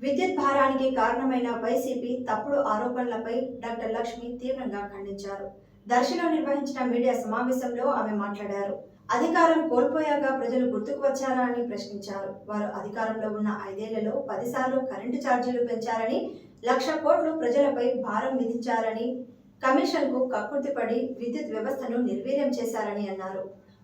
విద్యుత్ భారానికి కారణమైన వైసీపీ తప్పుడు ఆరోపణలపై డాక్టర్ లక్ష్మి తీవ్రంగా ఖండించారు. దర్శిలో నిర్వహించిన మీడియా సమావేశంలో ఆమె మాట్లాడారు. అధికారం కోల్పోయాక ప్రజలు గుర్తుకు వచ్చారా అని ప్రశ్నించారు. వారు అధికారంలో ఉన్న 5 ఏళ్లలో 10 సార్లు కరెంటు ఛార్జీలు పెంచారని, 1,00,000 కోట్లు ప్రజలపై భారం విధించారని, కమిషన్కు కక్కుర్తిపడి విద్యుత్ వ్యవస్థను నిర్వీర్యం చేశారని అన్నారు.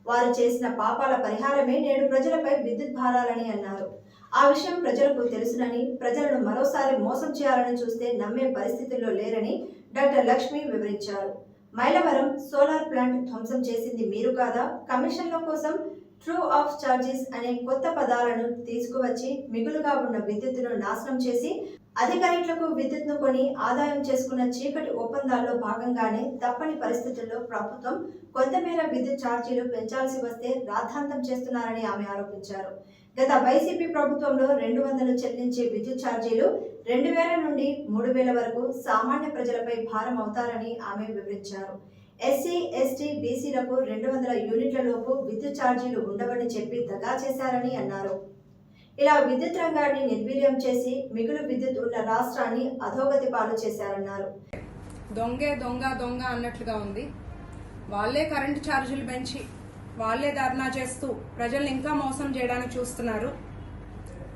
వారు చేసిన పాపాల పరిహారమే నేడు ప్రజలపై విద్యుత్ భారాలని అన్నారు. ఆ విషయం ప్రజలకు తెలుసునని, ప్రజలను మరోసారి మోసం చేయాలని చూస్తే నమ్మే పరిస్థితుల్లో లేరని డాక్టర్ లక్ష్మి వివరించారు. మైలవరం సోలార్ ప్లాంట్ ధ్వంసం చేసింది మీరు కాదా? కమిషన్ల కోసం ట్రూ ఆఫ్ చార్జెస్ అనే కొత్త పదాలను తీసుకువచ్చి మిగులుగా ఉన్న విద్యుత్తును నాశనం చేసి అధిక రేట్లకు విద్యుత్ను కొని ఆదాయం చేసుకున్న చీకటి ఒప్పందాల్లో భాగంగానే తప్పని పరిస్థితుల్లో ప్రభుత్వం కొంతమేర విద్యుత్ ఛార్జీలు పెంచాల్సి వస్తే రాద్ధాంతం చేస్తున్నారని ఆమె ఆరోపించారు. గత వైసీపీ ప్రభుత్వంలో 200 చెల్లించే విద్యుత్ ఛార్జీలు 2000 నుండి 3000 వరకు సామాన్య ప్రజలపై భారం అవుతారని ఆమె వివరించారు. ఎస్సీ, ఎస్టీ, బీసీలకు 200 యూనిట్ల లోపు విద్యుత్ ఛార్జీలు ఉండవని చెప్పి దగా చేశారని అన్నారు. ఇలా విద్యుత్ రంగాన్ని నిర్వీర్యం చేసి మిగులు విద్యుత్ ఉన్న రాష్ట్రాన్ని అధోగతి పాలు చేశారన్నారు. దొంగే దొంగ దొంగ అన్నట్లుగా ఉంది. వాళ్లే కరెంటు ఛార్జీలు పెంచి వాళ్లే ధర్నా చేస్తూ ప్రజల్ని ఇంకా మోసం చేయడానికి చూస్తున్నారు.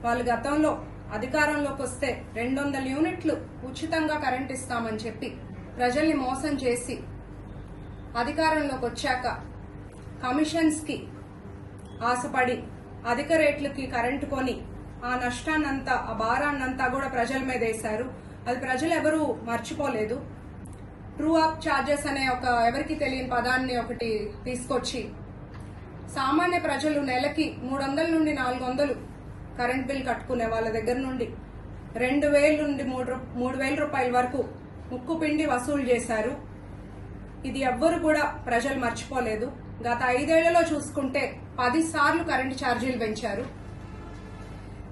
వాళ్ళు గతంలో అధికారంలోకి వస్తే 200 యూనిట్లు ఉచితంగా కరెంట్ ఇస్తామని చెప్పి ప్రజల్ని మోసం చేసి అధికారంలోకి వచ్చాక కమిషన్స్ కి ఆశపడి అధిక రేట్లకి కరెంటు కొని ఆ నష్టాన్నంతా, ఆ భారాన్నంతా కూడా ప్రజల మీద వేశారు. అది ప్రజలు ఎవరూ మర్చిపోలేదు. ట్రూ అప్ చార్జెస్ అనే ఒక ఎవరికి తెలియని పదాన్ని ఒకటి తీసుకొచ్చి సామాన్య ప్రజలు నెలకి 300 నుండి 400 కరెంట్ బిల్ కట్టుకునే వాళ్ళ దగ్గర నుండి 2000 నుండి 3000 రూపాయల వరకు ముక్కు పిండి వసూలు చేశారు. ఇది ఎవ్వరు కూడా ప్రజలు మర్చిపోలేదు. గత 5 ఏళ్లలో చూసుకుంటే 10 సార్లు కరెంటు ఛార్జీలు పెంచారు.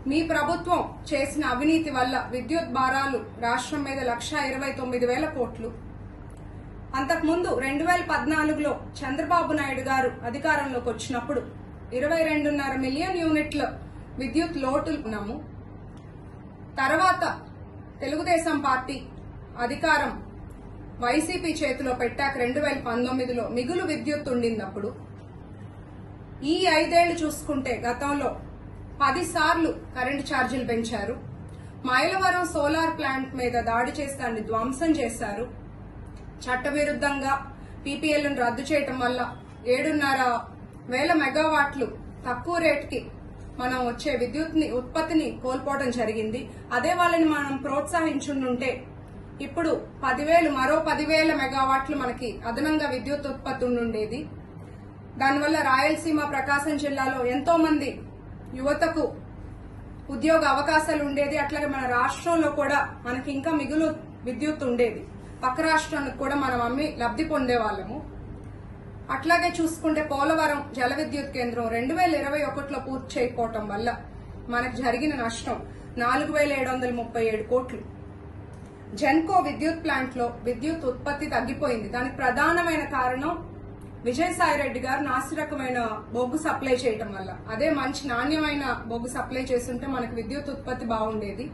మీ ప్రభుత్వం చేసిన అవినీతి వల్ల విద్యుత్ భారాలు రాష్ట్రం మీద 1,29,000 కోట్లు. అంతకుముందు 2014లో చంద్రబాబు నాయుడు గారు అధికారంలోకి వచ్చినప్పుడు 22.5 మిలియన్ యూనిట్ల విద్యుత్ లోటు ఉన్నాము. తర్వాత తెలుగుదేశం పార్టీ అధికారం వైసీపీ చేతిలో పెట్టాక 2019లో మిగులు విద్యుత్ ఉండినప్పుడు ఈ 5 ఏళ్లు చూసుకుంటే గతంలో 10 సార్లు కరెంటు ఛార్జీలు పెంచారు. మైలవరం సోలార్ ప్లాంట్ మీద దాడి చేసి దాన్ని ధ్వంసం చేశారు. చట్టవిరుద్ధంగా పీపీఎల్ను రద్దు చేయటం వల్ల 7,500 మెగావాట్లు తక్కువ రేటుకి మనం వచ్చే విద్యుత్ ఉత్పత్తిని కోల్పోవడం జరిగింది. అదే వాళ్ళని మనం ప్రోత్సహించుంటే ఇప్పుడు 10,000 మరో 10,000 మెగావాట్లు మనకి అదనంగా విద్యుత్ ఉత్పత్తి ఉండేది. దానివల్ల రాయలసీమ, ప్రకాశం జిల్లాలో ఎంతో మంది యువతకు ఉద్యోగ అవకాశాలు ఉండేది. అట్లాగే మన రాష్ట్రంలో కూడా మనకి ఇంకా మిగులు విద్యుత్ ఉండేది. పక్క రాష్ట్రానికి కూడా మనం అమ్మి లబ్ధి పొందేవాళ్ళము. అట్లాగే చూసుకుంటే పోలవరం జల విద్యుత్ కేంద్రం 2021లో పూర్తి చేయకపోవటం వల్ల మనకు జరిగిన నష్టం 4,737 కోట్లు. జెన్కో విద్యుత్ ప్లాంట్ లో విద్యుత్ ఉత్పత్తి తగ్గిపోయింది. దానికి ప్రధానమైన కారణం విజయసాయిరెడ్డి గారు నాసిరకమైన బొగ్గు సప్లై చేయటం వల్ల. అదే మంచి నాణ్యమైన బొగ్గు సప్లై చేస్తుంటే మనకు విద్యుత్ ఉత్పత్తి బాగుండేది.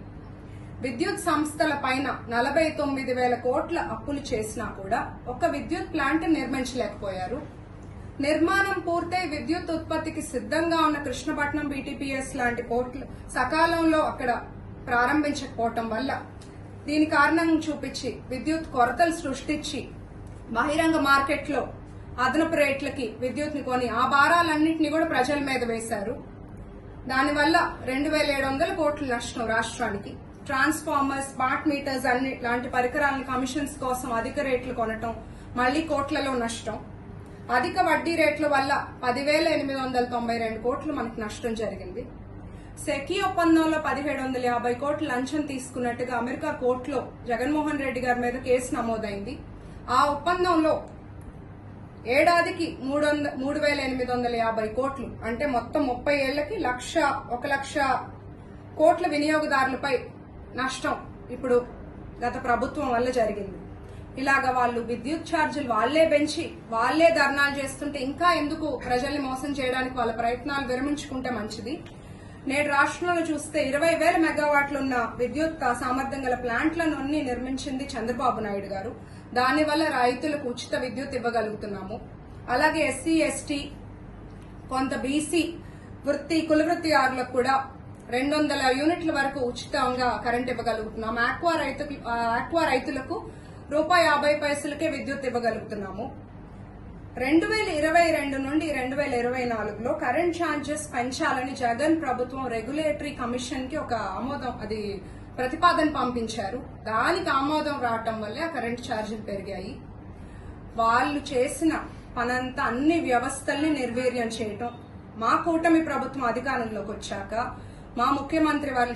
విద్యుత్ సంస్థల పైన 49,000 కోట్ల అప్పులు చేసినా కూడా ఒక్క విద్యుత్ ప్లాంట్ నిర్మించలేకపోయారు. నిర్మాణం పూర్తయి విద్యుత్ ఉత్పత్తికి సిద్ధంగా ఉన్న కృష్ణపట్నం బీటీపీఎస్ లాంటి పోర్టులు సకాలంలో అక్కడ ప్రారంభించకపోవటం వల్ల దీని కారణం చూపించి విద్యుత్ కొరతలు సృష్టించి బహిరంగ మార్కెట్లో అదనపు రేట్లకి విద్యుత్ ని కొని ఆ భారాలన్నింటినీ కూడా ప్రజల మీద వేశారు. దానివల్ల 2,700 కోట్ల నష్టం రాష్ట్రానికి. ట్రాన్స్ఫార్మర్స్, స్మార్ట్ మీటర్స్ అన్ని లాంటి పరికరాలను కమిషన్స్ కోసం అధిక రేట్లు కొనటం, మళ్లీ కోట్లలో నష్టం. అధిక వడ్డీ రేట్ల వల్ల 10,892 కోట్లు మనకు నష్టం జరిగింది. సెకీ ఒప్పందంలో 1,750 కోట్లు లంచం తీసుకున్నట్టుగా అమెరికా కోర్టులో జగన్మోహన్ రెడ్డి గారి మీద కేసు నమోదైంది. ఆ ఒప్పందంలో ఏడాదికి 3,850 కోట్లు అంటే మొత్తం 30 ఏళ్లకి 1,00,000 కోట్ల వినియోగదారులపై నష్టం ఇప్పుడు గత ప్రభుత్వం వల్ల జరిగింది. ఇలాగా వాళ్ళు విద్యుత్ ఛార్జీలు వాళ్లే పెంచి వాళ్లే ధర్నాలు చేస్తుంటే ఇంకా ఎందుకు ప్రజల్ని మోసం చేయడానికి వాళ్ళ ప్రయత్నాలు విరమించుకుంటే మంచిది. నేడు రాష్ట్రంలో చూస్తే 20,000 మెగావాట్లు ఉన్న విద్యుత్ సామర్థ్యం గల ప్లాంట్లను అన్ని నిర్మించింది చంద్రబాబు నాయుడు గారు. దానివల్ల రైతులకు ఉచిత విద్యుత్ ఇవ్వగలుగుతున్నాము. అలాగే ఎస్సీ ఎస్టీ కొంత బీసీ కులవృత్తిదారులకు కూడా 200 యూనిట్ల వరకు ఉచితంగా కరెంట్ ఇవ్వగలుగుతున్నాము. ఆక్వా రైతులకు ₹50 విద్యుత్ ఇవ్వగలుగుతున్నాము. 2022 నుండి 2024లో కరెంట్ ఛార్జెస్ పెంచాలని జగన్ ప్రభుత్వం రెగ్యులేటరీ కమిషన్ కి ఒక ప్రతిపాదన పంపించారు. దానికి ఆమోదం రావటం వల్లే ఆ కరెంట్ ఛార్జీలు పెరిగాయి. వాళ్ళు చేసిన పనంతా అన్ని వ్యవస్థల్ని నిర్వీర్యం చేయటం. మా కూటమి ప్రభుత్వం అధికారంలోకి వచ్చాక మా ముఖ్యమంత్రి వారు